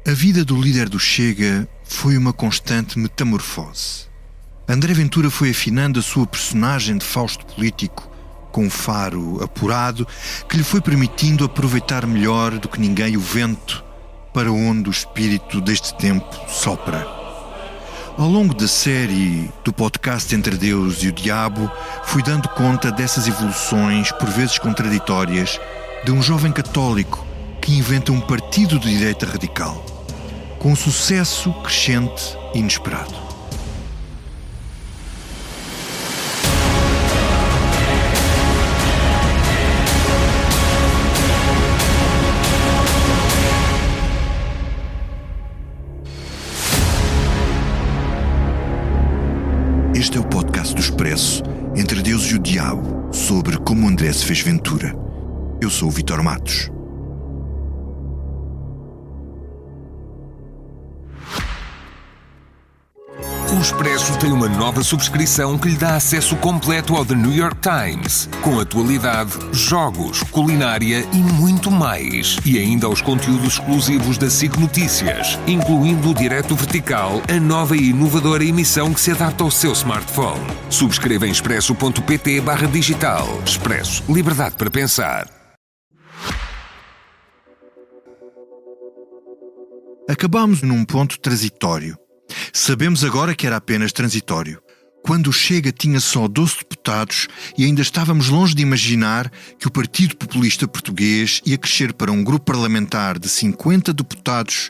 A vida do líder do Chega foi uma constante metamorfose. André Ventura foi afinando a sua personagem de Fausto político com um faro apurado que lhe foi permitindo aproveitar melhor do que ninguém o vento para onde o espírito deste tempo sopra. Ao longo da série do podcast Entre Deus e o Diabo, fui dando conta dessas evoluções, por vezes contraditórias, de um jovem católico que inventa um partido de direita radical, com um sucesso crescente e inesperado. Este é o podcast do Expresso, Entre Deus e o Diabo, sobre como André se fez Ventura. Eu sou o Vítor Matos. O Expresso tem uma nova subscrição que lhe dá acesso completo ao The New York Times, com atualidade, jogos, culinária e muito mais. E ainda aos conteúdos exclusivos da SIC Notícias, incluindo o Direto Vertical, a nova e inovadora emissão que se adapta ao seu smartphone. Subscreva em expresso.pt/digital. Expresso. Liberdade para pensar. Acabámos num ponto transitório. Sabemos agora que era apenas transitório. Quando o Chega tinha só 12 deputados e ainda estávamos longe de imaginar que o Partido Populista Português ia crescer para um grupo parlamentar de 50 deputados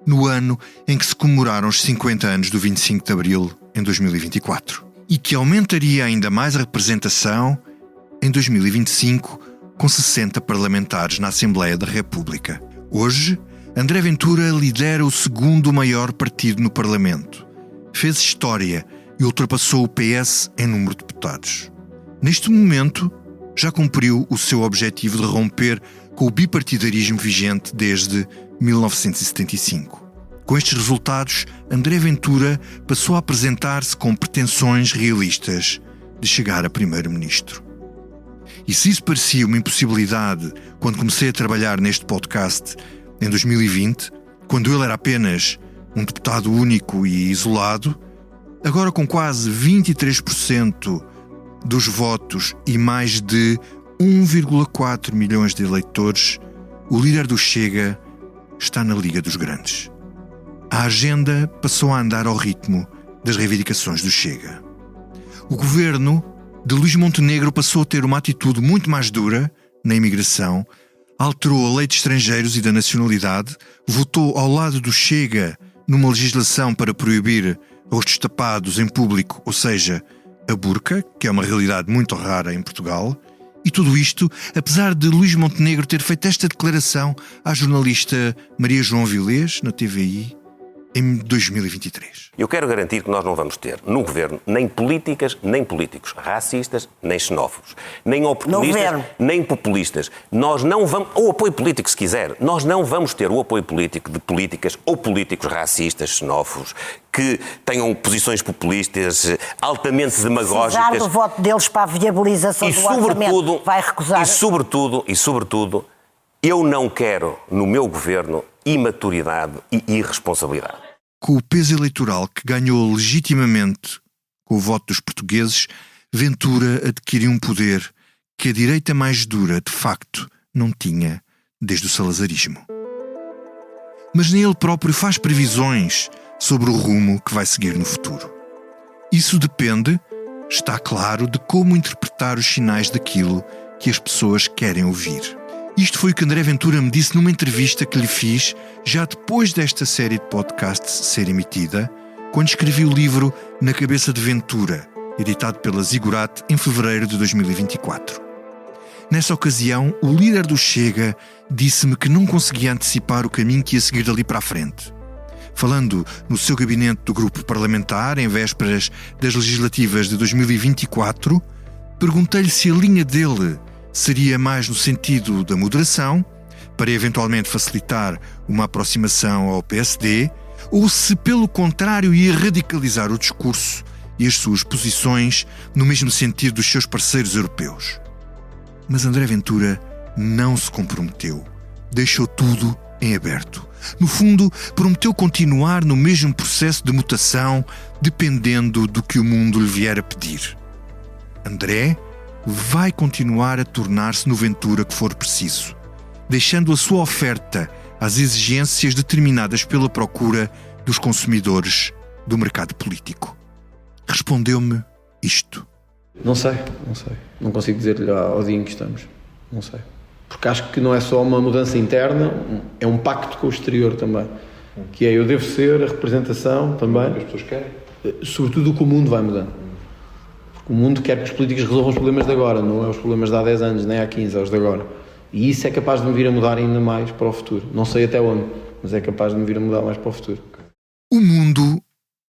no ano em que se comemoraram os 50 anos do 25 de Abril em 2024. E que aumentaria ainda mais a representação em 2025 com 60 parlamentares na Assembleia da República. Hoje, André Ventura lidera o segundo maior partido no Parlamento. Fez história e ultrapassou o PS em número de deputados. Neste momento, já cumpriu o seu objetivo de romper com o bipartidarismo vigente desde 1975. Com estes resultados, André Ventura passou a apresentar-se com pretensões realistas de chegar a primeiro-ministro. E se isso parecia uma impossibilidade quando comecei a trabalhar neste podcast em 2020, quando ele era apenas um deputado único e isolado, agora com quase 23% dos votos e mais de 1,4 milhões de eleitores, o líder do Chega está na Liga dos Grandes. A agenda passou a andar ao ritmo das reivindicações do Chega. O governo de Luís Montenegro passou a ter uma atitude muito mais dura na imigração, alterou a lei de estrangeiros e da nacionalidade, votou ao lado do Chega numa legislação para proibir aos destapados em público, ou seja, a burca, que é uma realidade muito rara em Portugal, e tudo isto, apesar de Luís Montenegro ter feito esta declaração à jornalista Maria João Vilés, na TVI, em 2023. Eu quero garantir que nós não vamos ter no governo nem políticas, nem políticos racistas, nem xenófobos, nem oportunistas, nem populistas. Nós não vamos, ou apoio político se quiser, nós não vamos ter o apoio político de políticas ou políticos racistas, xenófobos, que tenham posições populistas, altamente demagógicas. Precisar do voto deles para a viabilização do orçamento, vai recusar. E sobretudo, eu não quero no meu governo imaturidade e irresponsabilidade. Com o peso eleitoral que ganhou legitimamente com o voto dos portugueses, Ventura adquiriu um poder que a direita mais dura, de facto, não tinha desde o salazarismo. Mas nem ele próprio faz previsões sobre o rumo que vai seguir no futuro. Isso depende, está claro, de como interpretar os sinais daquilo que as pessoas querem ouvir. Isto foi o que André Ventura me disse numa entrevista que lhe fiz já depois desta série de podcasts ser emitida, quando escrevi o livro Na Cabeça de Ventura, editado pela Ziggurat em fevereiro de 2024. Nessa ocasião, o líder do Chega disse-me que não conseguia antecipar o caminho que ia seguir dali para a frente. Falando no seu gabinete do grupo parlamentar, em vésperas das legislativas de 2024, perguntei-lhe se a linha dele seria mais no sentido da moderação, para eventualmente facilitar uma aproximação ao PSD, ou se, pelo contrário, ia radicalizar o discurso e as suas posições no mesmo sentido dos seus parceiros europeus. Mas André Ventura não se comprometeu. Deixou tudo em aberto. No fundo, prometeu continuar no mesmo processo de mutação, dependendo do que o mundo lhe vier a pedir. André vai continuar a tornar-se no Ventura que for preciso, deixando a sua oferta às exigências determinadas pela procura dos consumidores do mercado político. Respondeu-me isto. Não sei. Não consigo dizer-lhe ao dia em que estamos. Não sei. Porque acho que não é só uma mudança interna, é um pacto com o exterior também. Que é, eu devo ser a representação também. As pessoas querem. Sobretudo o que o mundo vai mudando. Porque o mundo quer que os políticos resolvam os problemas de agora, não é os problemas de há 10 anos, nem há 15, é os de agora. E isso é capaz de me vir a mudar ainda mais para o futuro. Não sei até onde, mas é capaz de me vir a mudar mais para o futuro. O mundo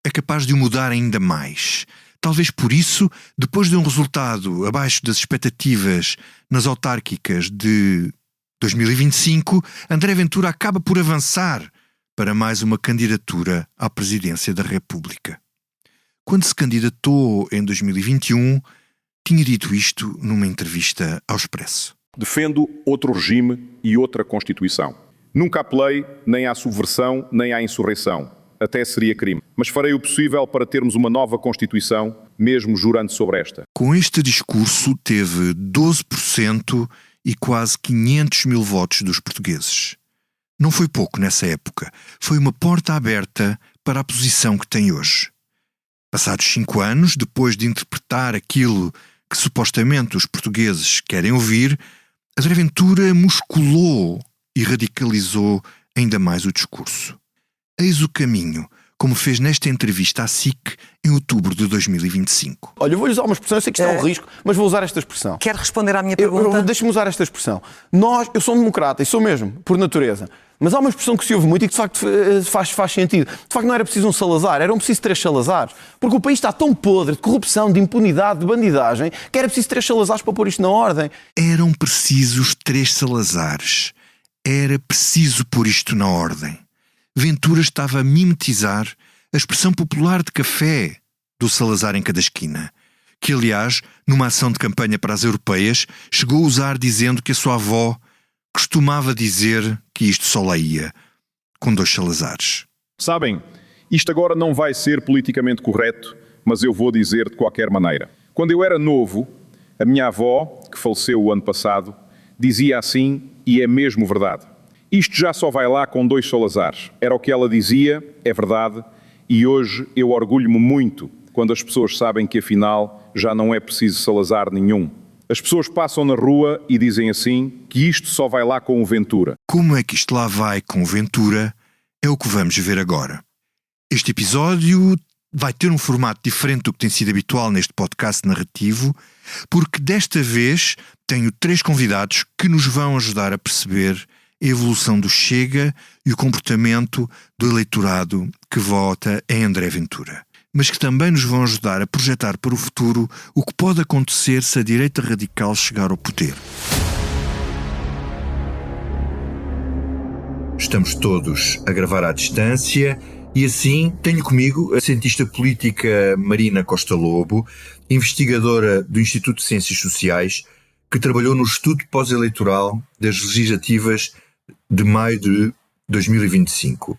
é capaz de o mudar ainda mais. Talvez por isso, depois de um resultado abaixo das expectativas nas autárquicas de 2025, André Ventura acaba por avançar para mais uma candidatura à presidência da República. Quando se candidatou em 2021, tinha dito isto numa entrevista ao Expresso. Defendo outro regime e outra Constituição. Nunca apelei nem à subversão nem à insurreição. Até seria crime. Mas farei o possível para termos uma nova Constituição, mesmo jurando sobre esta. Com este discurso teve 12% e quase 500 mil votos dos portugueses. Não foi pouco nessa época. Foi uma porta aberta para a posição que tem hoje. Passados 5 anos, depois de interpretar aquilo que supostamente os portugueses querem ouvir, André Ventura musculou e radicalizou ainda mais o discurso. Eis o caminho, como fez nesta entrevista à SIC em outubro de 2025. Olha, eu vou-lhe usar uma expressão, eu sei que isto é um risco, mas vou usar esta expressão. Quer responder à minha pergunta? Deixa-me usar esta expressão. Eu sou um democrata, e sou mesmo, por natureza. Mas há uma expressão que se ouve muito e que de facto faz sentido. De facto não era preciso um Salazar, eram preciso 3 Salazares. Porque o país está tão podre de corrupção, de impunidade, de bandidagem, que era preciso 3 Salazares para pôr isto na ordem. Eram precisos 3 Salazares. Era preciso pôr isto na ordem. Ventura estava a mimetizar a expressão popular de café do Salazar em cada esquina, que aliás, numa ação de campanha para as europeias, chegou a usar dizendo que a sua avó costumava dizer que isto só lá ia, com 2 Salazares. Sabem, isto agora não vai ser politicamente correto, mas eu vou dizer de qualquer maneira. Quando eu era novo, a minha avó, que faleceu o ano passado, dizia assim, e é mesmo verdade: isto já só vai lá com 2 Salazares. Era o que ela dizia, é verdade, e hoje eu orgulho-me muito quando as pessoas sabem que afinal já não é preciso Salazar nenhum. As pessoas passam na rua e dizem assim que isto só vai lá com o Ventura. Como é que isto lá vai com o Ventura? É o que vamos ver agora. Este episódio vai ter um formato diferente do que tem sido habitual neste podcast narrativo, porque desta vez tenho 3 convidados que nos vão ajudar a perceber a evolução do Chega e o comportamento do eleitorado que vota em André Ventura, mas que também nos vão ajudar a projetar para o futuro o que pode acontecer se a direita radical chegar ao poder. Estamos todos a gravar à distância e assim tenho comigo a cientista política Marina Costa Lobo, investigadora do Instituto de Ciências Sociais, que trabalhou no estudo pós-eleitoral das legislativas de maio de 2025.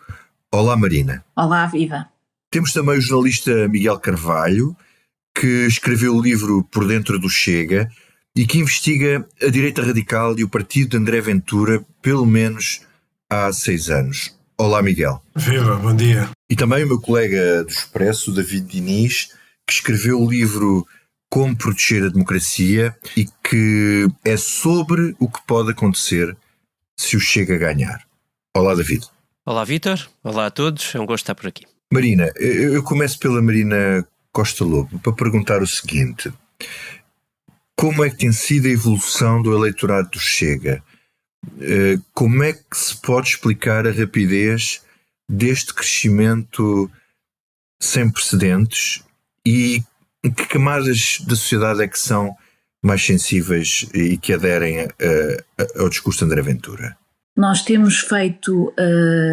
Olá, Marina. Olá, viva. Temos também o jornalista Miguel Carvalho, que escreveu o livro Por Dentro do Chega e que investiga a direita radical e o partido de André Ventura, pelo menos há 6 anos. Olá, Miguel. Viva, bom dia. E também o meu colega do Expresso, David Diniz, que escreveu o livro Como Proteger a Democracia e que é sobre o que pode acontecer se o Chega ganhar. Olá, David. Olá, Vítor. Olá a todos. É um gosto estar por aqui. Marina, eu começo pela Marina Costa Lobo para perguntar o seguinte: como é que tem sido a evolução do eleitorado do Chega? Como é que se pode explicar a rapidez deste crescimento sem precedentes e que camadas da sociedade é que são mais sensíveis e que aderem ao discurso de André Ventura? Nós temos feito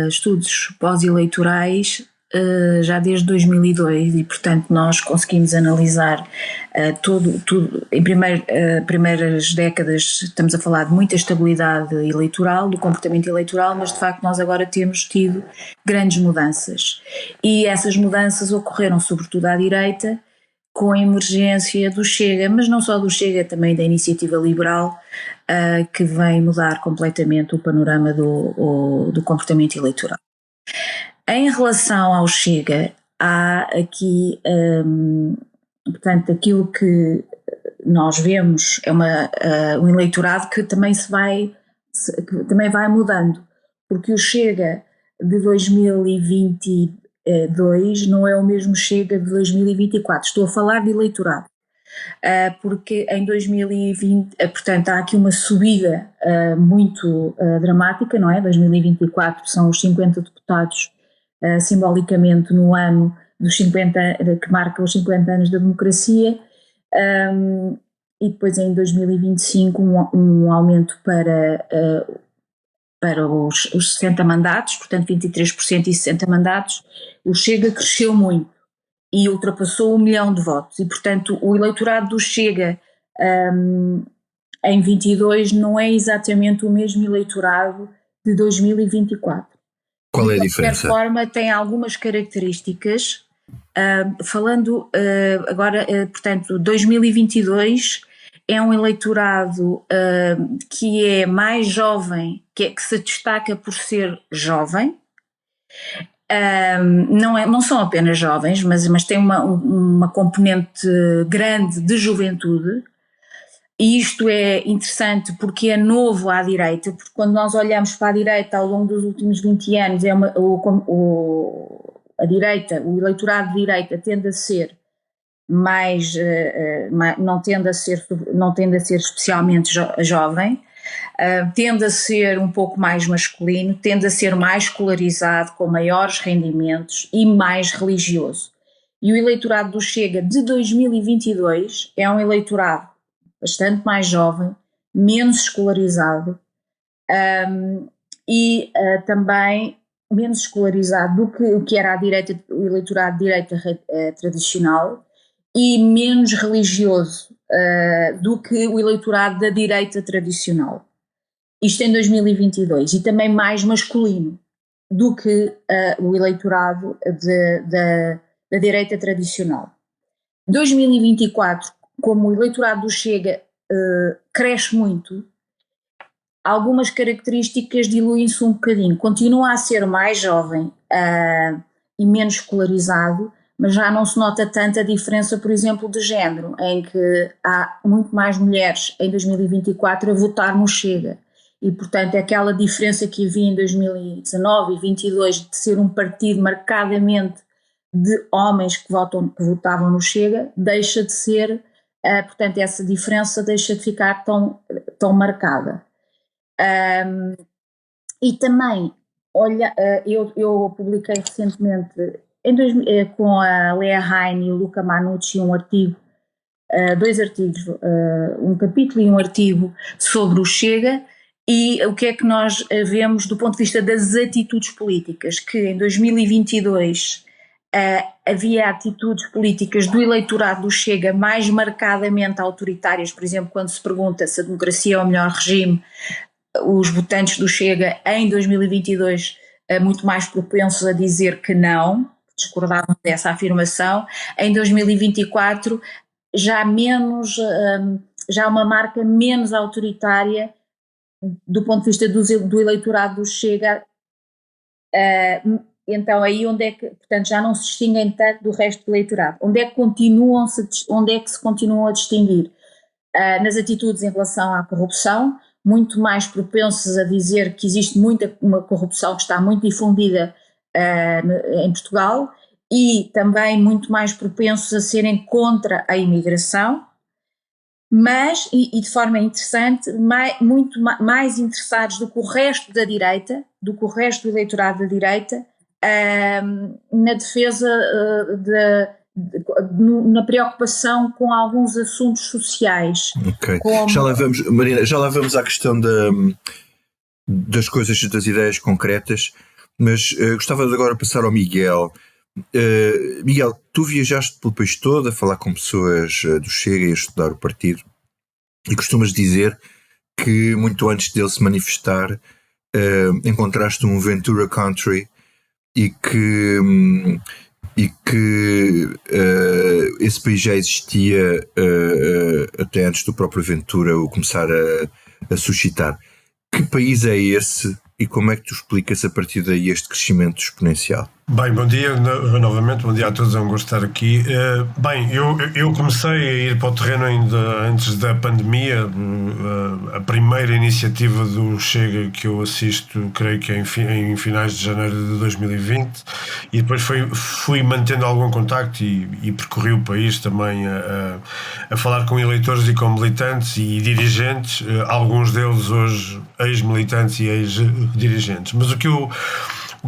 estudos pós-eleitorais já desde 2002 e, portanto, nós conseguimos analisar tudo. Em primeiras décadas estamos a falar de muita estabilidade eleitoral, do comportamento eleitoral, mas de facto nós agora temos tido grandes mudanças. E essas mudanças ocorreram sobretudo à direita, com a emergência do Chega, mas não só do Chega, também da Iniciativa Liberal, que vem mudar completamente o panorama do comportamento eleitoral. Em relação ao Chega, há aqui, portanto, aquilo que nós vemos é um eleitorado que também também vai mudando, porque o Chega de 2022 não é o mesmo Chega de 2024. Estou a falar de eleitorado, porque em 2020, portanto, há aqui uma subida muito dramática, não é? 2024 são os 50 deputados, simbolicamente no ano dos 50, que marca os 50 anos da democracia, e depois em 2025 um aumento para os 60 mandatos, portanto 23% e 60 mandatos. O Chega cresceu muito e ultrapassou 1 milhão de votos e, portanto, o eleitorado do Chega em 22 não é exatamente o mesmo eleitorado de 2024. Qual é a diferença? De qualquer forma, tem algumas características. Falando agora, portanto, 2022 é um eleitorado que é mais jovem, que se destaca por ser jovem. Não são apenas jovens, mas tem uma componente grande de juventude. E isto é interessante porque é novo à direita, porque quando nós olhamos para a direita ao longo dos últimos 20 anos, a direita, o eleitorado de direita tende a ser não tende a ser especialmente jovem, tende a ser um pouco mais masculino, tende a ser mais escolarizado, com maiores rendimentos e mais religioso. E o eleitorado do Chega de 2022 é um eleitorado bastante mais jovem, menos escolarizado e também menos escolarizado do que o que era o eleitorado de direita tradicional e menos religioso do que o eleitorado da direita tradicional. Isto em 2022, e também mais masculino do que o eleitorado da direita tradicional. 2024, como o eleitorado do Chega cresce muito, algumas características diluem-se um bocadinho. Continua a ser mais jovem e menos escolarizado, mas já não se nota tanta diferença, por exemplo, de género, em que há muito mais mulheres em 2024 a votar no Chega. E, portanto, aquela diferença que havia em 2019 e 2022 de ser um partido marcadamente de homens que votavam no Chega, deixa de ser, portanto, essa diferença deixa de ficar tão marcada. E também, eu publiquei recentemente, com a Lea Hein e o Luca Manucci, dois artigos, um capítulo e um artigo sobre o Chega, e o que é que nós vemos do ponto de vista das atitudes políticas, que em 2022 havia atitudes políticas do eleitorado do Chega mais marcadamente autoritárias. Por exemplo, quando se pergunta se a democracia é o melhor regime, os votantes do Chega em 2022 muito mais propensos a dizer que não, discordavam dessa afirmação. Em 2024 já uma marca menos autoritária do ponto de vista do eleitorado do Chega. Então aí onde é que, portanto, já não se distinguem tanto do resto do eleitorado. Onde é que se continuam a distinguir? Nas atitudes em relação à corrupção, muito mais propensos a dizer que existe uma corrupção que está muito difundida em Portugal, e também muito mais propensos a serem contra a imigração, mas, e de forma interessante, muito mais interessados do que o resto da direita, do que o resto do eleitorado da direita, na defesa, na preocupação com alguns assuntos sociais. Ok, já lá vamos, Marina, já lá vamos à questão das coisas, das ideias concretas, mas gostava de agora passar ao Miguel. Miguel, tu viajaste pelo país todo a falar com pessoas do Chega e a estudar o partido, e costumas dizer que muito antes dele se manifestar encontraste um Ventura Country e que esse país já existia até antes do próprio Ventura o começar a suscitar. Que país é esse e como é que tu explicas a partir daí este crescimento exponencial? Bem, bom dia novamente, bom dia a todos, é um gosto estar aqui. Bem, eu comecei a ir para o terreno ainda antes da pandemia. A primeira iniciativa do Chega que eu assisto, creio que é em finais de janeiro de 2020, e depois fui mantendo algum contacto e percorri o país também a falar com eleitores e com militantes e dirigentes, alguns deles hoje ex-militantes e ex-dirigentes. Mas o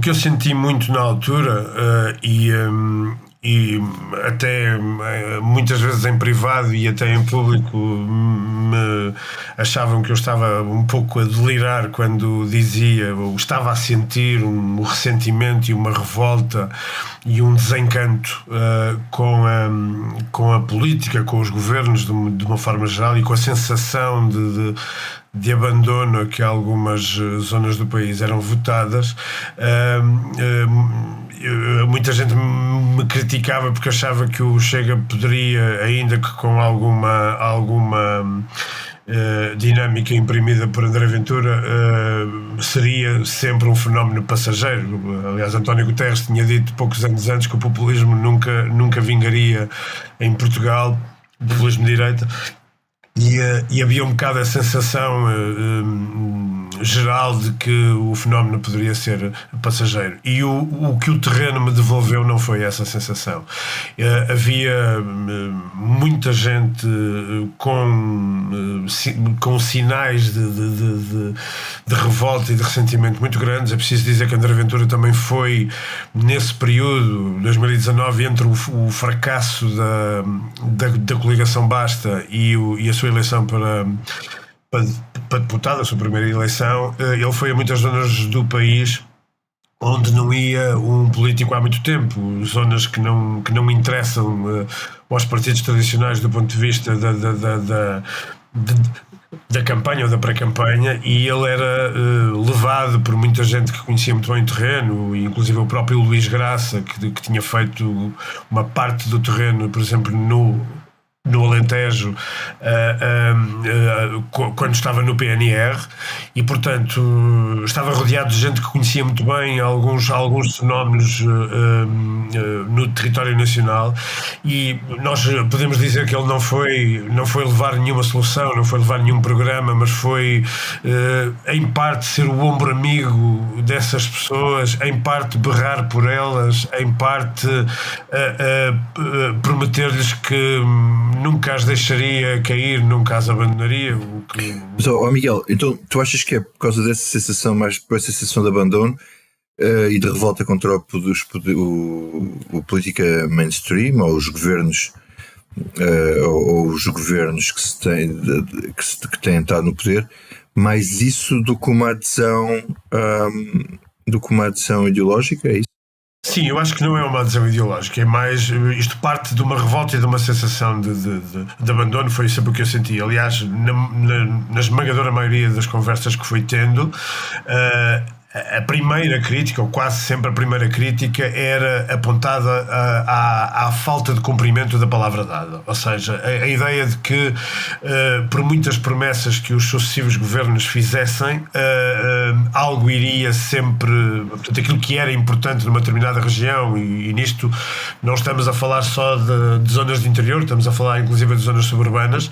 que eu senti muito na altura, e até muitas vezes em privado e até em público me achavam que eu estava um pouco a delirar quando dizia, ou estava a sentir um ressentimento e uma revolta e um desencanto com a política, com os governos de uma forma geral, e com a sensação de abandono a que algumas zonas do país eram votadas. Muita gente me criticava porque achava que o Chega poderia, ainda que com alguma dinâmica imprimida por André Ventura, seria sempre um fenómeno passageiro. Aliás, António Guterres tinha dito poucos anos antes que o populismo nunca vingaria em Portugal, o populismo de direita. E havia um bocado a sensação geral de que o fenómeno poderia ser passageiro. E o que o terreno me devolveu não foi essa sensação. Havia muita gente com sinais de revolta e de ressentimento muito grandes. É preciso dizer que André Ventura também foi, nesse período, 2019, entre o fracasso da coligação Basta e a sua eleição para deputado, a sua primeira eleição. Ele foi a muitas zonas do país onde não ia um político há muito tempo, zonas que não interessam aos partidos tradicionais do ponto de vista da campanha ou da pré-campanha, e ele era levado por muita gente que conhecia muito bem o terreno, inclusive o próprio Luís Graça, que tinha feito uma parte do terreno, por exemplo, no Alentejo, quando estava no PNR, e portanto estava rodeado de gente que conhecia muito bem alguns fenómenos no território nacional, e nós podemos dizer que ele não foi levar nenhuma solução, não foi levar nenhum programa, mas foi em parte ser o ombro amigo dessas pessoas, em parte berrar por elas, em parte prometer-lhes que nunca as deixaria cair, nunca as abandonaria. Mas, Miguel, então tu achas que é por causa dessa sensação, mais por essa sensação de abandono e de revolta contra o política mainstream, ou os governos que têm estado no poder, mais isso do que uma adesão ideológica, é isso? Sim, eu acho que não é uma adesão ideológica, é mais, isto parte de uma revolta e de uma sensação de abandono. Foi sempre o que eu senti. Aliás, na esmagadora maioria das conversas que fui tendo, a primeira crítica, ou quase sempre a primeira crítica, era apontada à falta de cumprimento da palavra dada. Ou seja, a ideia de que, por muitas promessas que os sucessivos governos fizessem, algo iria sempre... Portanto, aquilo que era importante numa determinada região, e nisto não estamos a falar só de zonas de interior, estamos a falar inclusive de zonas suburbanas,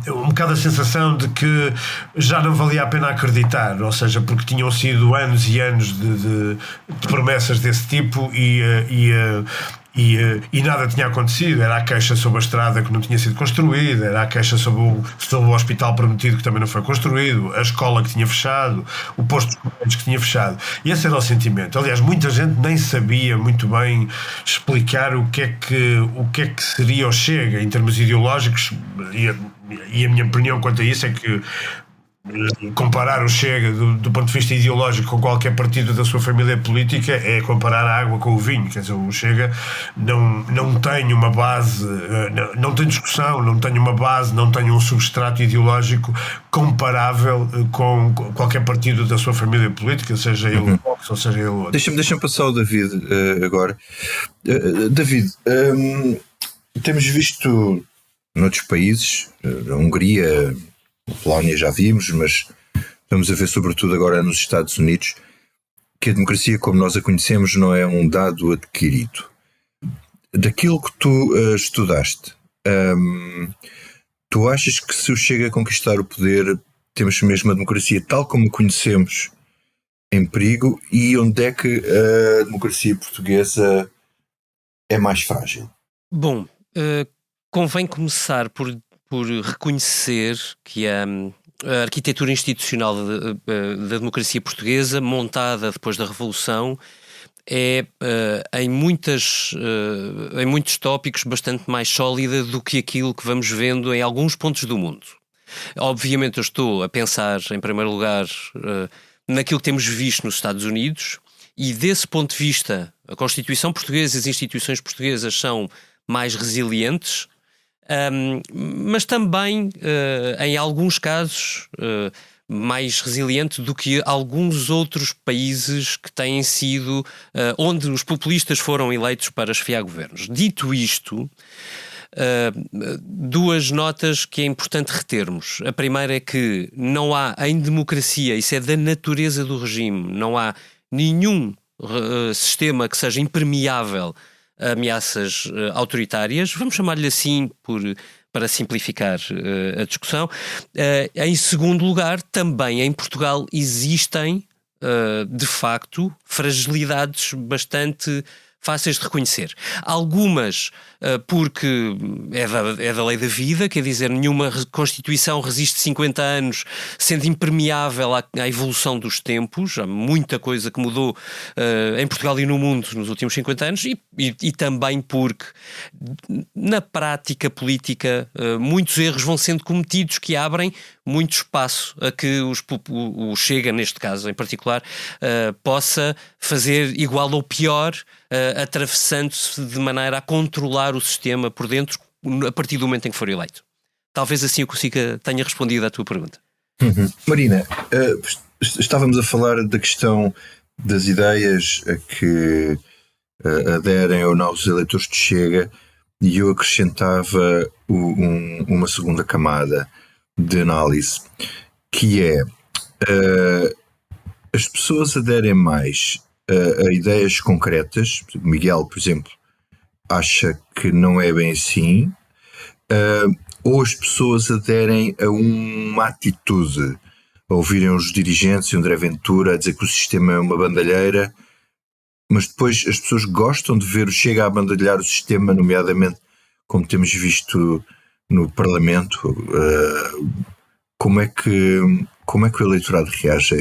um bocado a sensação de que já não valia a pena acreditar, ou seja, porque tinham sido anos e anos de promessas desse tipo e nada tinha acontecido. Era a queixa sobre a estrada que não tinha sido construída, era a queixa sobre o hospital prometido que também não foi construído, a escola que tinha fechado, o posto de correios que tinha fechado. E esse era o sentimento. Aliás, muita gente nem sabia muito bem explicar o que é que seria o Chega em termos ideológicos, e a minha opinião quanto a isso é que comparar o Chega do ponto de vista ideológico com qualquer partido da sua família política é comparar a água com o vinho. Quer dizer, o Chega não tem uma base, não tem discussão, não tem uma base, não tem um substrato ideológico comparável com qualquer partido da sua família política, seja ele o Vox ou seja ele o outro. Deixa-me passar o David agora. David, temos visto noutros países, a Hungria, a Polónia já vimos, mas estamos a ver sobretudo agora nos Estados Unidos, que a democracia como nós a conhecemos não é um dado adquirido. Daquilo que tu estudaste, tu achas que se o Chega a conquistar o poder, temos mesmo a democracia tal como a conhecemos em perigo, e onde é que a democracia portuguesa é mais frágil? Bom, convém começar por reconhecer que a arquitetura institucional da democracia portuguesa, montada depois da Revolução, é em muitos tópicos bastante mais sólida do que aquilo que vamos vendo em alguns pontos do mundo. Obviamente eu estou a pensar, em primeiro lugar, naquilo que temos visto nos Estados Unidos, e desse ponto de vista a Constituição portuguesa e as instituições portuguesas são mais resilientes, mas também, em alguns casos, mais resiliente do que alguns outros países que têm sido, onde os populistas foram eleitos para esfiar governos. Dito isto, duas notas que é importante retermos. A primeira é que não há, em democracia, isso é da natureza do regime, não há nenhum sistema que seja impermeável a ameaças autoritárias, vamos chamar-lhe assim para simplificar a discussão. Em segundo lugar, também em Portugal existem, de facto, fragilidades bastante fáceis de reconhecer. Algumas porque é da lei da vida, quer dizer, nenhuma Constituição resiste 50 anos sendo impermeável à evolução dos tempos. Há muita coisa que mudou em Portugal e no mundo nos últimos 50 anos e também porque na prática política muitos erros vão sendo cometidos que abrem muito espaço a que o Chega, neste caso em particular, possa fazer igual ou pior, atravessando-se de maneira a controlar o sistema por dentro a partir do momento em que for eleito. Talvez assim eu tenha respondido à tua pergunta. Marina, estávamos a falar da questão das ideias a que aderem ou não os eleitores de Chega, e eu acrescentava uma segunda camada de análise, que é as pessoas aderem mais a ideias concretas. Miguel, por exemplo, acha que não é bem assim, ou as pessoas aderem a uma atitude, a ouvirem os dirigentes e André Ventura a dizer que o sistema é uma bandalheira, mas depois as pessoas gostam de ver o Chega a bandalhar o sistema, nomeadamente como temos visto no Parlamento. Como é que o eleitorado reage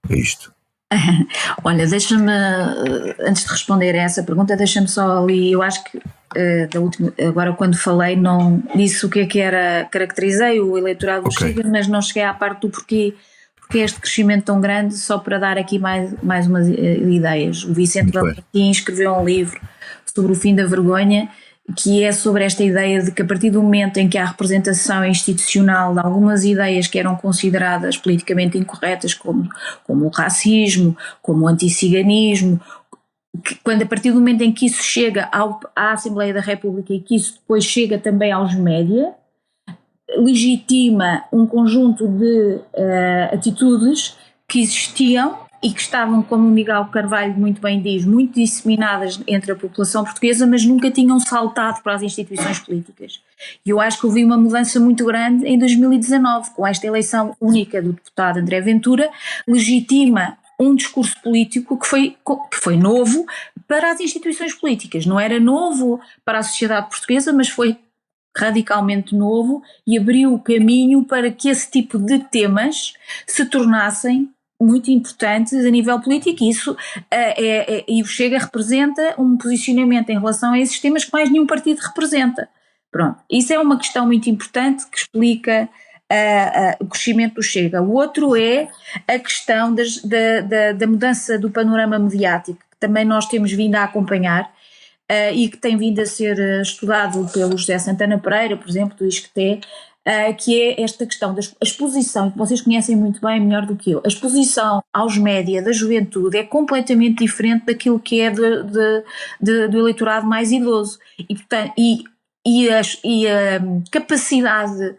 a isto? Olha, deixa-me, antes de responder a essa pergunta, deixa-me só ali, eu acho que agora quando falei não disse o que era, caracterizei o eleitorado do Chega, mas não cheguei à parte do porquê este crescimento tão grande, só para dar aqui mais umas ideias. O Vicente Valentim escreveu um livro sobre o fim da vergonha, que é sobre esta ideia de que a partir do momento em que há representação institucional de algumas ideias que eram consideradas politicamente incorretas, como o racismo, como o anticiganismo, quando a partir do momento em que isso chega à Assembleia da República e que isso depois chega também aos média, legitima um conjunto de atitudes que existiam e que estavam, como o Miguel Carvalho muito bem diz, muito disseminadas entre a população portuguesa, mas nunca tinham saltado para as instituições políticas. E eu acho que houve uma mudança muito grande em 2019, com esta eleição única do deputado André Ventura, legitima um discurso político que foi novo para as instituições políticas. Não era novo para a sociedade portuguesa, mas foi radicalmente novo e abriu o caminho para que esse tipo de temas se tornassem muito importantes a nível político, e isso e o Chega representa um posicionamento em relação a esses temas que mais nenhum partido representa. Pronto, isso é uma questão muito importante que explica o crescimento do Chega. O outro é a questão da mudança do panorama mediático, que também nós temos vindo a acompanhar e que tem vindo a ser estudado pelo José Santana Pereira, por exemplo, do ISCTE, que é esta questão da exposição, que vocês conhecem muito bem, melhor do que eu. A exposição aos média da juventude é completamente diferente daquilo que é do eleitorado mais idoso. E, portanto, a capacidade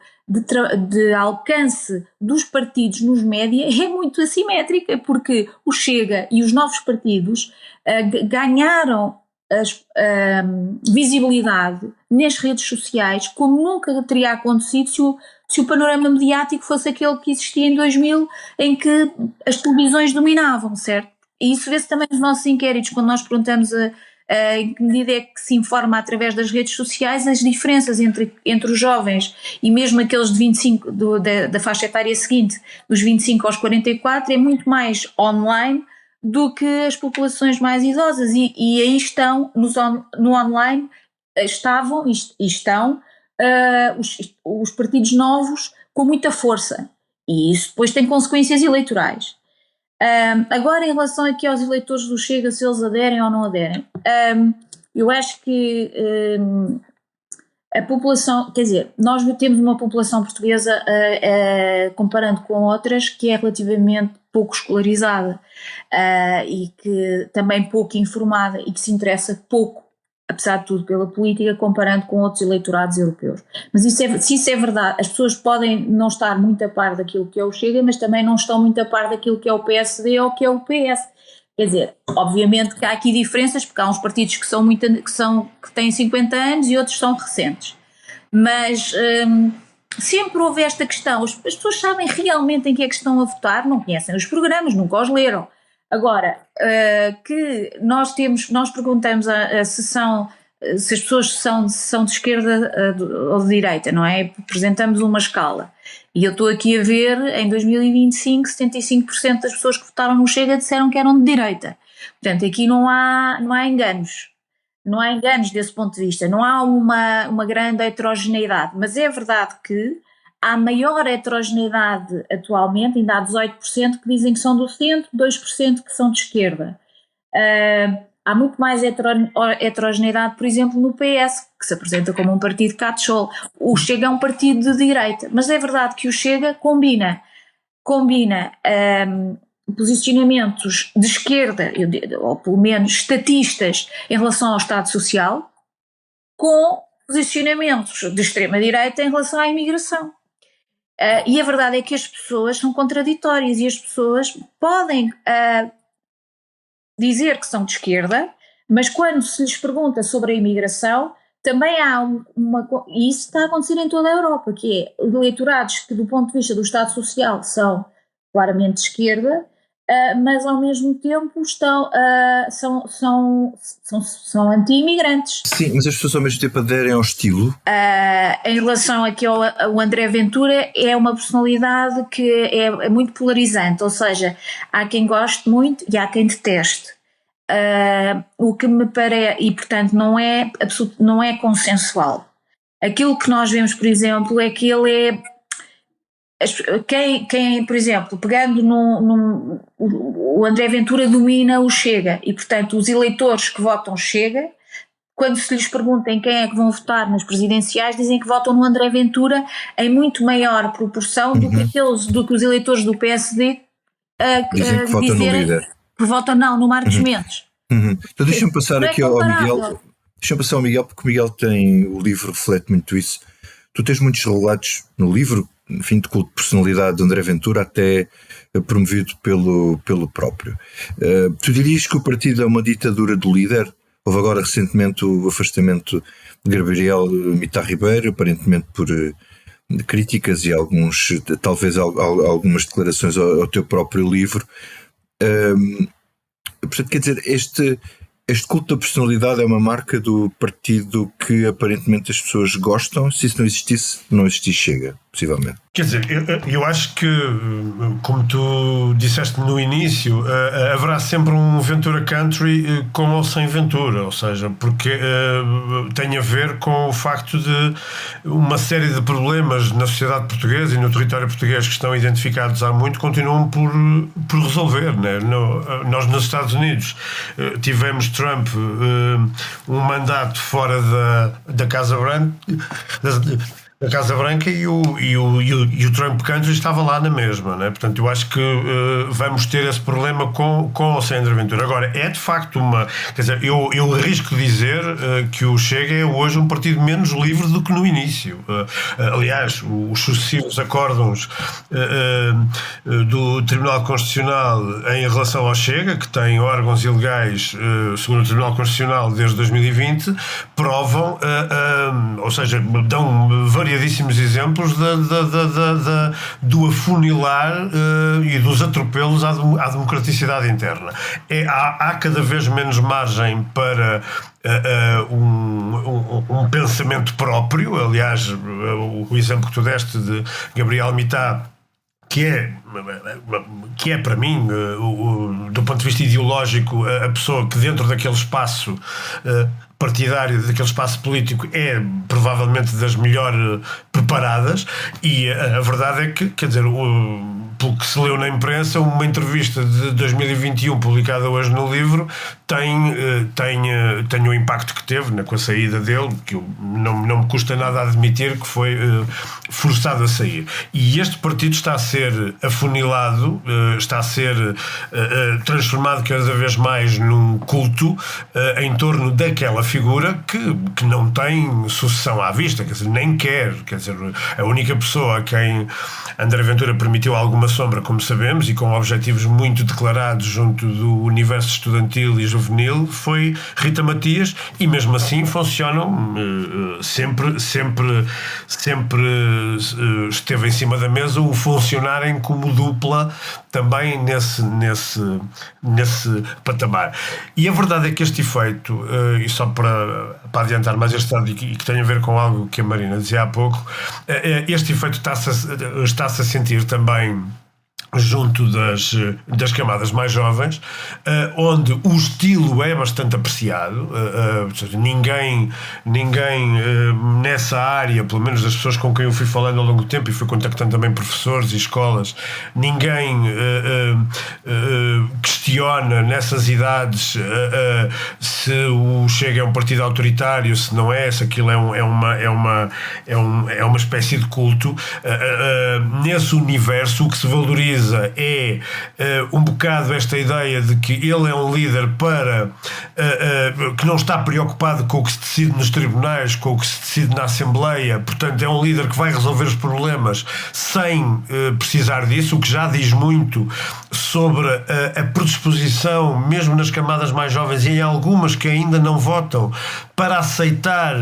de alcance dos partidos nos média é muito assimétrica, porque o Chega e os novos partidos ganharam visibilidade nas redes sociais como nunca teria acontecido se o panorama mediático fosse aquele que existia em 2000, em que as televisões dominavam, certo? E isso vê-se também nos nossos inquéritos, quando nós perguntamos em que medida é que se informa através das redes sociais, as diferenças entre os jovens e mesmo aqueles de 25, da faixa etária seguinte, dos 25 aos 44, é muito mais online do que as populações mais idosas, e aí estão, no online, estavam e estão os partidos novos com muita força, e isso depois tem consequências eleitorais. Agora, em relação aqui aos eleitores do Chega, se eles aderem ou não aderem, eu acho que a população, quer dizer, nós temos uma população portuguesa, comparando com outras, que é relativamente pouco escolarizada e que também pouco informada e que se interessa pouco, apesar de tudo, pela política, comparando com outros eleitorados europeus. Mas se isso é verdade, as pessoas podem não estar muito a par daquilo que é o Chega, mas também não estão muito a par daquilo que é o PSD ou que é o PS. Quer dizer, obviamente que há aqui diferenças, porque há uns partidos que têm 50 anos e outros são recentes. Mas sempre houve esta questão, as pessoas sabem realmente em que é que estão a votar, não conhecem os programas, nunca os leram. Agora, que nós perguntamos se as pessoas são de esquerda ou de direita, não é? Apresentamos uma escala. E eu estou aqui a ver, em 2025, 75% das pessoas que votaram no Chega disseram que eram de direita. Portanto, aqui não há enganos. Não há enganos desse ponto de vista. Não há uma grande heterogeneidade. Mas é verdade que há maior heterogeneidade atualmente, ainda há 18% que dizem que são do centro, 2% que são de esquerda. Há muito mais heterogeneidade, por exemplo, no PS, que se apresenta como um partido catch-all. O Chega é um partido de direita, mas é verdade que o Chega combina posicionamentos de esquerda, ou pelo menos estatistas, em relação ao Estado Social, com posicionamentos de extrema-direita em relação à imigração. E a verdade é que as pessoas são contraditórias e as pessoas podem dizer que são de esquerda, mas quando se lhes pergunta sobre a imigração, também há e isso está a acontecer em toda a Europa, que é eleitorados que do ponto de vista do Estado Social são claramente de esquerda, mas ao mesmo tempo são anti-imigrantes. Sim, mas as pessoas ao mesmo tempo aderem ao estilo. Em relação aqui ao André Ventura, é uma personalidade que é muito polarizante, ou seja, há quem goste muito e há quem deteste. O que me parece, e portanto não é consensual. Aquilo que nós vemos, por exemplo, é que ele é quem, por exemplo, pegando o André Ventura domina o Chega e, portanto, os eleitores que votam Chega, quando se lhes perguntam quem é que vão votar nas presidenciais, dizem que votam no André Ventura em muito maior proporção do que os eleitores do PSD dizem que votam no líder. Que votam no Marcos Mendes. Então deixa-me passar aqui ao Miguel. Deixa-me passar ao Miguel, porque o Miguel tem, o livro reflete muito isso. Tu tens muitos relatos no livro, enfim, de culto de personalidade de André Ventura, até promovido pelo próprio. Tu dirias que o partido é uma ditadura do líder? Houve agora recentemente o afastamento de Gabriel Mitar Ribeiro, aparentemente por críticas e talvez algumas declarações ao teu próprio livro. Portanto, quer dizer, este culto da personalidade é uma marca do partido que aparentemente as pessoas gostam. Se isso não existisse, não existia Chega. possivelmente. Quer dizer, eu acho que, como tu disseste no início, haverá sempre um Ventura Country com ou sem Ventura, ou seja, porque tem a ver com o facto de uma série de problemas na sociedade portuguesa e no território português que estão identificados há muito continuam por resolver, né? Nós nos Estados Unidos tivemos Trump um mandato fora da Casa Branca, da Casa Branca e o Trump Country estava lá na mesma, né? Portanto, eu acho que vamos ter esse problema com ou sem André Ventura. Agora, é de facto quer dizer, eu arrisco dizer que o Chega é hoje um partido menos livre do que no início. Aliás, os sucessivos acórdãos do Tribunal Constitucional em relação ao Chega, que tem órgãos ilegais, segundo o Tribunal Constitucional, desde 2020, provam, ou seja, dão variadíssimos exemplos do afunilar e dos atropelos à democraticidade interna. Há cada vez menos margem para um pensamento próprio. Aliás, o exemplo que tu deste de Gabriel Mitá, que é para mim, do ponto de vista ideológico, a pessoa que dentro daquele espaço partidário, daquele espaço político, é provavelmente das melhor preparadas, e a verdade é que, quer dizer, pelo que se leu na imprensa, uma entrevista de 2021 publicada hoje no livro tem o impacto que teve, né, com a saída dele, que não me custa nada admitir que foi forçado a sair. E este partido está a ser afunilado, está a ser transformado cada vez mais num culto em torno daquela figura que não tem sucessão à vista, quer dizer, nem quer. Quer dizer, a única pessoa a quem André Ventura permitiu alguma sombra, como sabemos, e com objetivos muito declarados junto do universo estudantil e juvenil, foi Rita Matias, e mesmo assim funcionam, sempre esteve em cima da mesa o funcionarem como dupla também nesse patamar. E a verdade é que este efeito, e só para adiantar mais este dado, e que tem a ver com algo que a Marina dizia há pouco, este efeito está-se a sentir também junto das camadas mais jovens, onde o estilo é bastante apreciado. Ninguém nessa área, pelo menos das pessoas com quem eu fui falando ao longo do tempo, e fui contactando também professores e escolas, ninguém questiona nessas idades se o Chega é um partido autoritário, se não é, se aquilo é uma espécie de culto. Nesse universo, o que se valoriza é um bocado esta ideia de que ele é um líder que não está preocupado com o que se decide nos tribunais, com o que se decide na Assembleia. Portanto, é um líder que vai resolver os problemas sem precisar disso, o que já diz muito sobre a predisposição, mesmo nas camadas mais jovens e em algumas que ainda não votam, para aceitar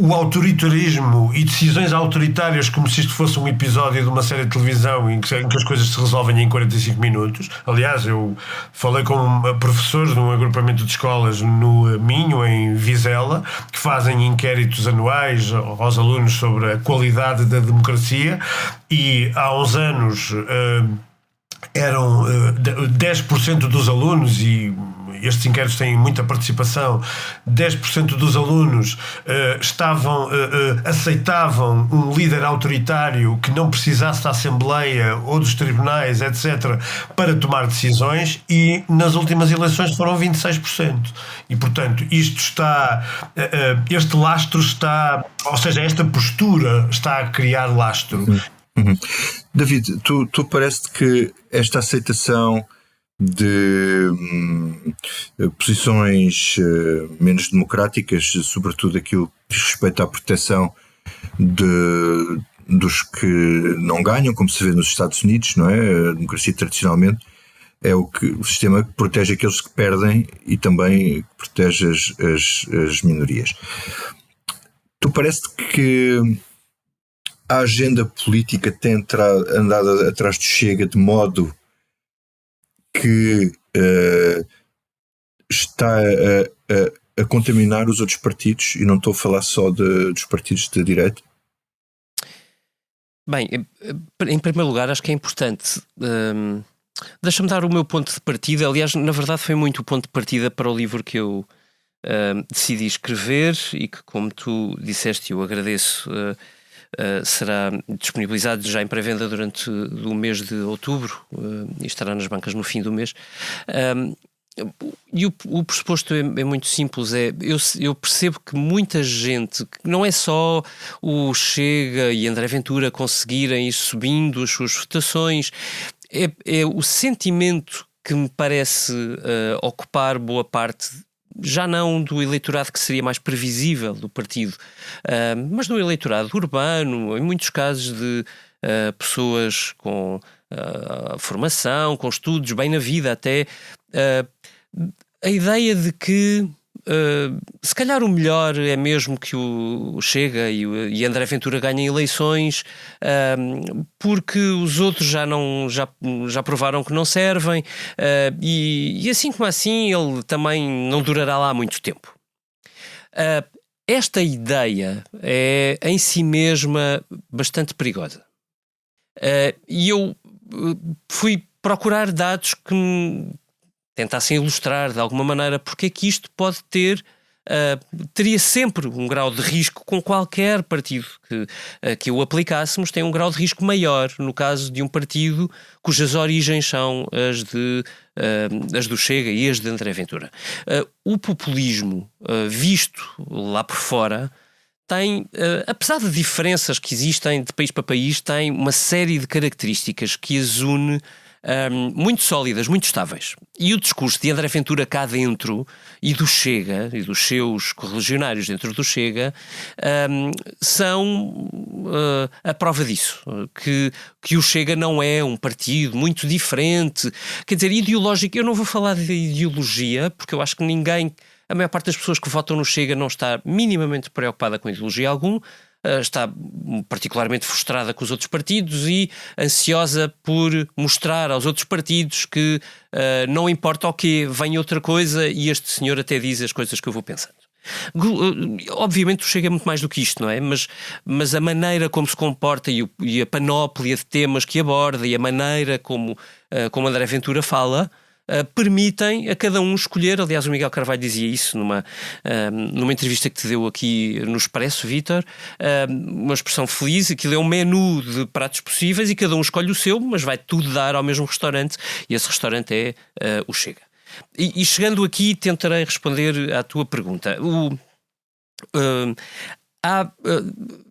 o autoritarismo e decisões autoritárias como se isto fosse um episódio de uma série de televisão em que as coisas se resolvem em 45 minutos. Aliás, eu falei com professores num agrupamento de escolas no Minho, em Vizela, que fazem inquéritos anuais aos alunos sobre a qualidade da democracia, e há uns anos eram 10% dos alunos, e estes inquéritos têm muita participação, 10% dos alunos aceitavam um líder autoritário que não precisasse da Assembleia ou dos tribunais, etc., para tomar decisões, e nas últimas eleições foram 26%. E, portanto, este lastro está, ou seja, esta postura está a criar lastro. Uhum. David, tu parece que esta aceitação de posições menos democráticas, sobretudo aquilo que diz respeito à proteção dos que não ganham, como se vê nos Estados Unidos, não é? A democracia tradicionalmente é o sistema que protege aqueles que perdem e também protege as minorias. Tu parece que a agenda política tem andado atrás do Chega de modo que está a contaminar os outros partidos, e não estou a falar só dos partidos de direita? Bem, em primeiro lugar, acho que é importante. Deixa-me dar o meu ponto de partida. Aliás, na verdade, foi muito o ponto de partida para o livro que eu decidi escrever e que, como tu disseste, eu agradeço, será disponibilizado já em pré-venda durante o mês de outubro e estará nas bancas no fim do mês. E o pressuposto é muito simples. Eu percebo que muita gente, que não é só o Chega e André Ventura conseguirem ir subindo as suas votações, é o sentimento que me parece ocupar boa parte, já não do eleitorado que seria mais previsível do partido, mas do eleitorado urbano, em muitos casos de pessoas com formação, com estudos, bem na vida até, a ideia de que se calhar o melhor é mesmo que o Chega e André Ventura ganhem eleições, porque os outros já provaram que não servem, e assim como assim ele também não durará lá muito tempo. Esta ideia é em si mesma bastante perigosa. E eu fui procurar dados que me tentassem ilustrar de alguma maneira porque é que isto pode teria sempre um grau de risco com qualquer partido que o aplicássemos, tem um grau de risco maior no caso de um partido cujas origens são as do Chega e as de André Ventura. O populismo, visto lá por fora, tem, apesar de diferenças que existem de país para país, tem uma série de características que as une muito sólidas, muito estáveis. E o discurso de André Ventura cá dentro e do Chega, e dos seus correligionários dentro do Chega, são a prova disso. Que o Chega não é um partido muito diferente. Quer dizer, ideológico, eu não vou falar de ideologia, porque eu acho que a maior parte das pessoas que votam no Chega não está minimamente preocupada com ideologia alguma. Está particularmente frustrada com os outros partidos e ansiosa por mostrar aos outros partidos que não importa o quê, vem outra coisa e este senhor até diz as coisas que eu vou pensando. Obviamente o Chega é muito mais do que isto, não é? Mas a maneira como se comporta e a panóplia de temas que aborda e a maneira como André Ventura fala permitem a cada um escolher. Aliás, o Miguel Carvalho dizia isso numa entrevista que te deu aqui no Expresso, Vítor, uma expressão feliz: aquilo é um menu de pratos possíveis e cada um escolhe o seu, mas vai tudo dar ao mesmo restaurante, e esse restaurante é o Chega. E chegando aqui tentarei responder à tua pergunta.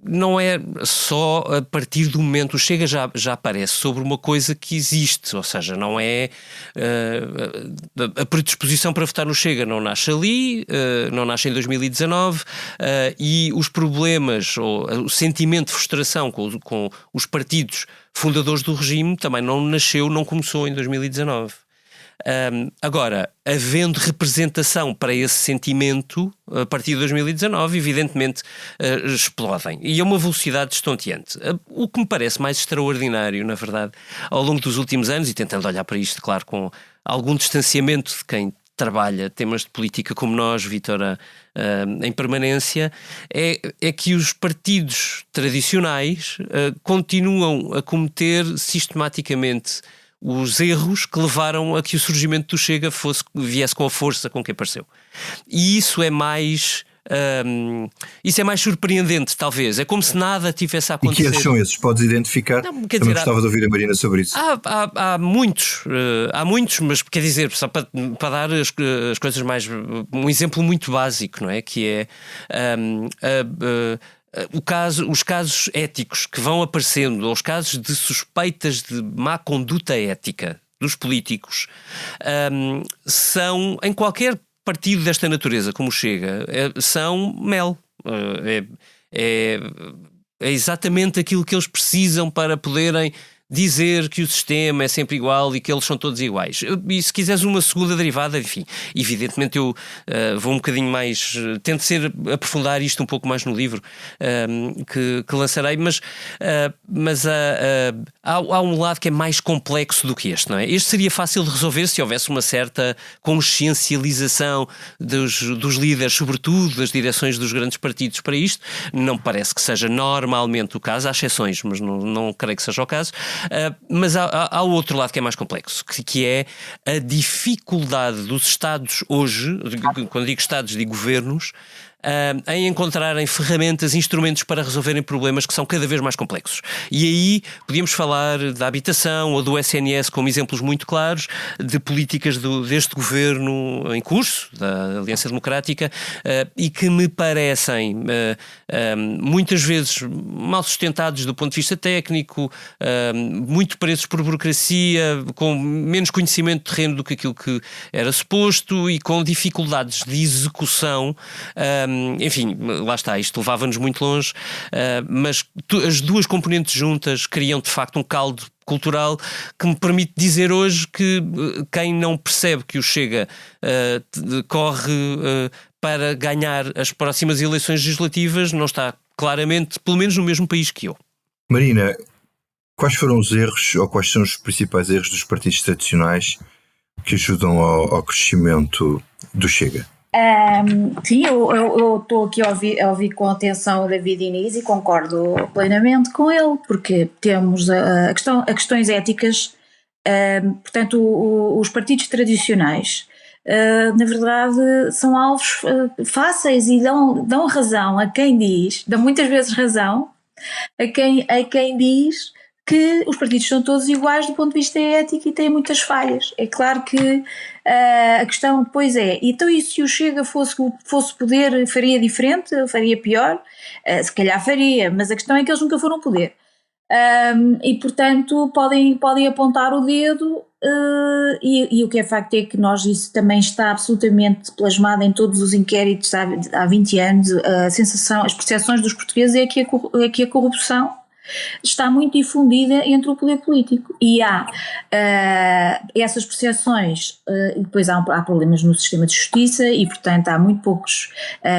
Não é só a partir do momento, o Chega já aparece sobre uma coisa que existe, ou seja, não é a predisposição para votar no Chega não nasce ali, não nasce em 2019, e os problemas ou o sentimento de frustração com os partidos fundadores do regime também não começou em 2019. Agora, havendo representação para esse sentimento, a partir de 2019, evidentemente explodem. E é uma velocidade estonteante. O que me parece mais extraordinário, na verdade, ao longo dos últimos anos, e tentando olhar para isto, claro, com algum distanciamento de quem trabalha temas de política como nós, Vítor, em permanência, é que os partidos tradicionais continuam a cometer sistematicamente os erros que levaram a que o surgimento do Chega viesse com a força com que apareceu. E isso é mais surpreendente, talvez. É como se nada tivesse a acontecer. E que são esses? Podes identificar? Também gostava de ouvir a Marina sobre isso. Há muitos, mas quer dizer, só para dar as coisas mais... Um exemplo muito básico, não é? Que é... os casos éticos que vão aparecendo, ou os casos de suspeitas de má conduta ética dos políticos, são, em qualquer partido desta natureza, como Chega, são mel. É exatamente aquilo que eles precisam para poderem dizer que o sistema é sempre igual e que eles são todos iguais. E se quiseres uma segunda derivada, enfim, evidentemente eu vou um bocadinho mais, tento aprofundar isto um pouco mais no livro que lançarei, mas há um lado que é mais complexo do que este, não é? Este seria fácil de resolver se houvesse uma certa consciencialização dos líderes, sobretudo das direções dos grandes partidos para isto. Não parece que seja normalmente o caso, há exceções, mas não creio que seja o caso. Mas há o outro lado que é mais complexo, que é a dificuldade dos Estados hoje, quando digo Estados, digo governos, em encontrarem ferramentas, instrumentos para resolverem problemas que são cada vez mais complexos. E aí podíamos falar da habitação ou do SNS como exemplos muito claros de políticas deste governo em curso, da Aliança Democrática, e que me parecem muitas vezes mal sustentados do ponto de vista técnico, muito presos por burocracia, com menos conhecimento de terreno do que aquilo que era suposto e com dificuldades de execução. Enfim, lá está, isto levava-nos muito longe, mas as duas componentes juntas criam de facto um caldo cultural que me permite dizer hoje que quem não percebe que o Chega corre para ganhar as próximas eleições legislativas não está claramente, pelo menos no mesmo país que eu. Marina, quais foram os erros ou quais são os principais erros dos partidos tradicionais que ajudam ao crescimento do Chega? Sim, eu estou aqui a ouvir com atenção o David Inês e concordo plenamente com ele, porque temos questões éticas, portanto os partidos tradicionais na verdade são alvos fáceis e dão razão a quem diz, dão muitas vezes razão a quem diz que os partidos são todos iguais do ponto de vista ético e têm muitas falhas. É claro que a questão depois então e se o Chega fosse poder, faria diferente, faria pior? Se calhar faria, mas a questão é que eles nunca foram poder. E portanto podem apontar o dedo e o que é facto é que isso também está absolutamente plasmado em todos os inquéritos há 20 anos. A sensação, as percepções dos portugueses é que a corrupção está muito difundida entre o poder político e há essas percepções e depois há problemas no sistema de justiça e portanto há muito poucos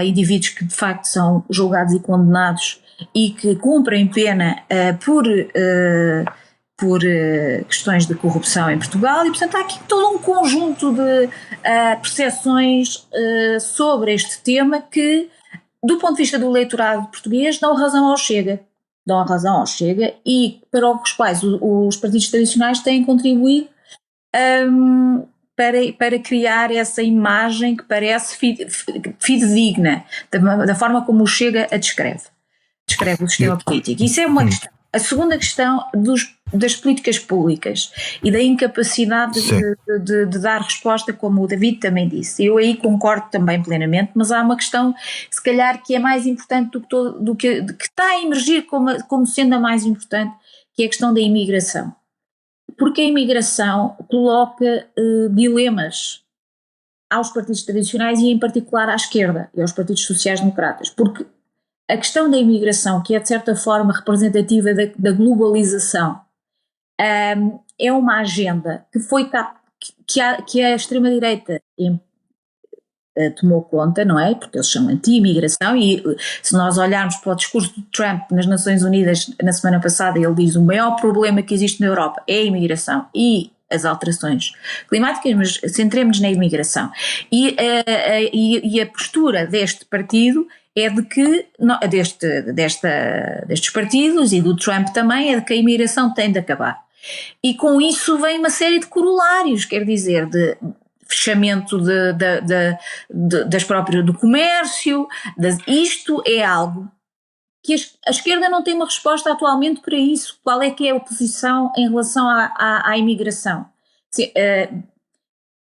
indivíduos que de facto são julgados e condenados e que cumprem pena por questões de corrupção em Portugal e portanto há aqui todo um conjunto de percepções sobre este tema que do ponto de vista do eleitorado português dão razão ao Chega e para os quais os partidos tradicionais têm contribuído para criar essa imagem que parece fidedigna da forma como o Chega a descreve o sistema político. Isso é uma questão. A segunda questão das políticas públicas e da incapacidade de dar resposta, como o David também disse. Eu aí concordo também plenamente, mas há uma questão, se calhar, que é mais importante do que está a emergir como sendo a mais importante, que é a questão da imigração. Porque a imigração coloca dilemas aos partidos tradicionais e, em particular, à esquerda e aos partidos sociais-democratas, porque a questão da imigração, que é de certa forma representativa da globalização, é uma agenda que a extrema-direita tomou conta, não é? Porque eles são anti-imigração e se nós olharmos para o discurso de Trump nas Nações Unidas na semana passada, ele diz o maior problema que existe na Europa é a imigração e as alterações climáticas, mas centremos-nos na imigração. E a postura deste partido é de que, destes partidos e do Trump também, é de que a imigração tem de acabar. E com isso vem uma série de corolários, quer dizer, de fechamento do comércio, isto é algo que a esquerda não tem uma resposta atualmente para isso. Qual é que é a posição em relação à imigração?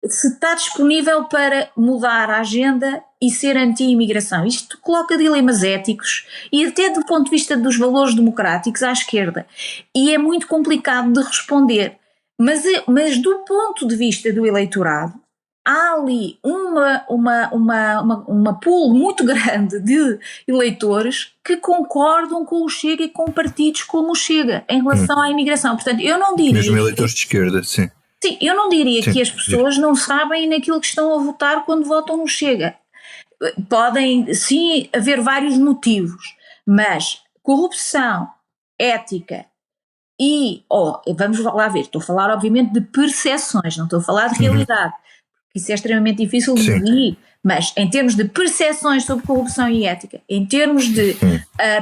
Se está disponível para mudar a agenda e ser anti-imigração. Isto coloca dilemas éticos e até do ponto de vista dos valores democráticos à esquerda. E é muito complicado de responder. Mas do ponto de vista do eleitorado, há ali uma pool muito grande de eleitores que concordam com o Chega e com partidos como o Chega em relação à imigração. Portanto, eu não diria... Mesmo eleitores de esquerda, sim. Sim, eu não diria que as pessoas não sabem naquilo que estão a votar quando votam no Chega. Podem, sim, haver vários motivos, mas corrupção, ética e... vamos lá ver, estou a falar obviamente de percepções, não estou a falar de realidade. Isso é extremamente difícil de medir, mas em termos de percepções sobre corrupção e ética, em termos de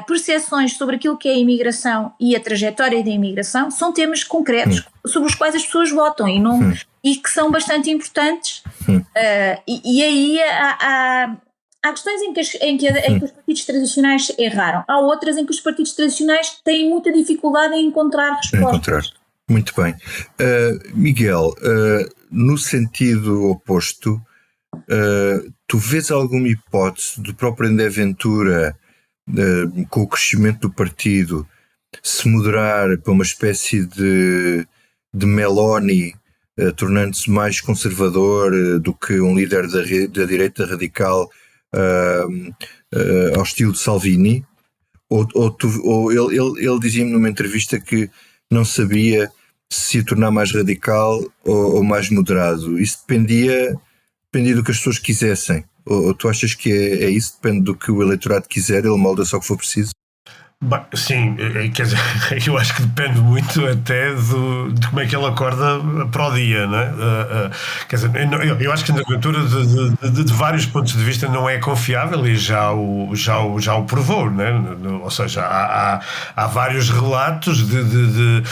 percepções sobre aquilo que é a imigração e a trajetória da imigração, são temas concretos sobre os quais as pessoas votam e que são bastante importantes. E aí há questões em que os partidos tradicionais erraram. Há outras em que os partidos tradicionais têm muita dificuldade em encontrar respostas. Muito bem. Miguel, no sentido oposto, tu vês alguma hipótese do próprio André Ventura, com o crescimento do partido, se moderar para uma espécie de Meloni, tornando-se mais conservador do que um líder da direita radical ao estilo de Salvini? Ou ele dizia-me numa entrevista que não sabia se tornar mais radical ou mais moderado. Isso dependia do que as pessoas quisessem. Ou tu achas que é isso? Depende do que o eleitorado quiser, ele molda só o que for preciso? Bem, sim, quer dizer, eu acho que depende muito até de como é que ele acorda para o dia, não é? Quer dizer, eu acho que a aventura de vários pontos de vista não é confiável e já o provou, não é? Ou seja, há vários relatos de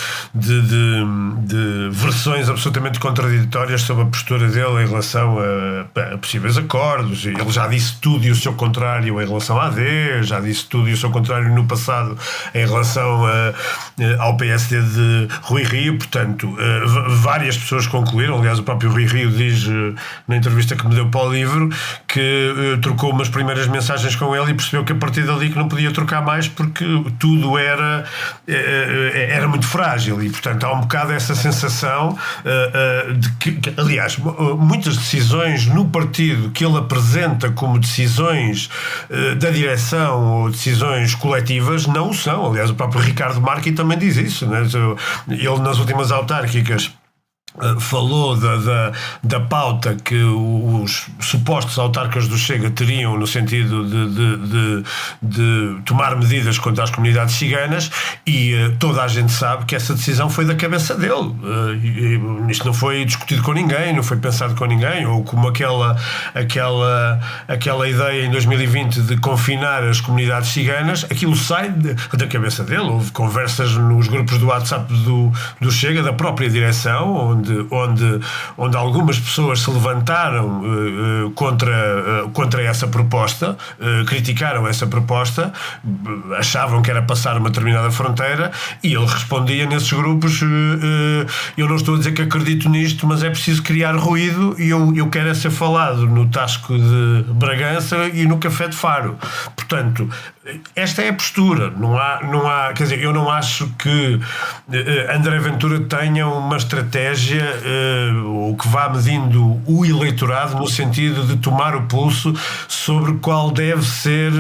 versões absolutamente contraditórias sobre a postura dele em relação a possíveis acordos. Ele já disse tudo e o seu contrário em relação à AD, já disse tudo e o seu contrário no passado em relação ao PSD de Rui Rio. Portanto, várias pessoas concluíram, aliás o próprio Rui Rio diz na entrevista que me deu para o livro que trocou umas primeiras mensagens com ele e percebeu que a partir dali que não podia trocar mais porque tudo era muito frágil e portanto há um bocado essa sensação de que, aliás, muitas decisões no partido que ele apresenta como decisões da direção ou decisões coletivas não o são. Aliás, o próprio Ricardo Marchi também diz isso, né? Ele nas últimas autárquicas falou da pauta que os supostos autarcas do Chega teriam no sentido de tomar medidas contra as comunidades ciganas e toda a gente sabe que essa decisão foi da cabeça dele. Isto não foi discutido com ninguém, não foi pensado com ninguém, ou como aquela ideia em 2020 de confinar as comunidades ciganas, aquilo sai da cabeça dele. Houve conversas nos grupos do WhatsApp do Chega, da própria direção, onde algumas pessoas se levantaram contra essa proposta, criticaram essa proposta, achavam que era passar uma determinada fronteira, e ele respondia nesses grupos: eu não estou a dizer que acredito nisto, mas é preciso criar ruído e eu quero ser falado no Tasco de Bragança e no Café de Faro. Portanto, esta é a postura. Não há, quer dizer, eu não acho que André Ventura tenha uma estratégia ou que vá medindo o eleitorado no sentido de tomar o pulso sobre qual deve ser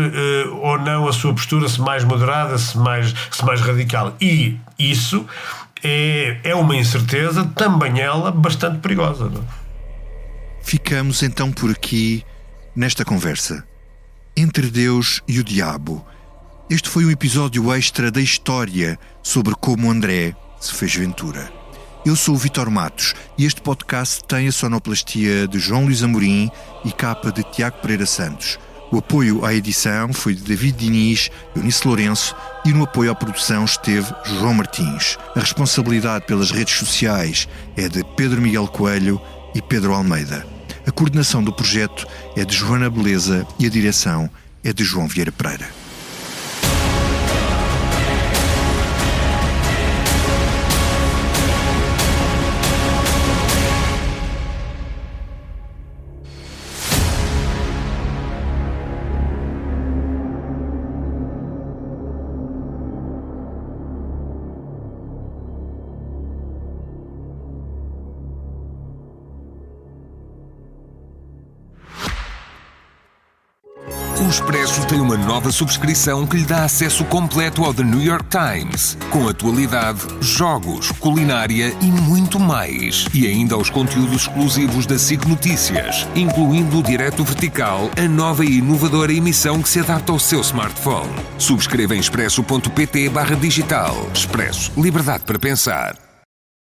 ou não a sua postura, se mais moderada, se mais radical. E isso é uma incerteza, também ela, bastante perigosa. Não? Ficamos então por aqui nesta conversa entre Deus e o Diabo. Este foi um episódio extra da história sobre como André se fez Ventura. Eu sou o Vítor Matos e este podcast tem a sonoplastia de João Luís Amorim e capa de Tiago Pereira Santos. O apoio à edição foi de David Diniz, Eunice Lourenço, e no apoio à produção esteve João Martins. A responsabilidade pelas redes sociais é de Pedro Miguel Coelho e Pedro Almeida. A coordenação do projeto é de Joana Beleza e a direção é de João Vieira Pereira. O Expresso tem uma nova subscrição que lhe dá acesso completo ao The New York Times, com atualidade, jogos, culinária e muito mais. E ainda aos conteúdos exclusivos da SIC Notícias, incluindo o Direto Vertical, a nova e inovadora emissão que se adapta ao seu smartphone. Subscreva em expresso.pt/digital. Expresso. Liberdade para pensar.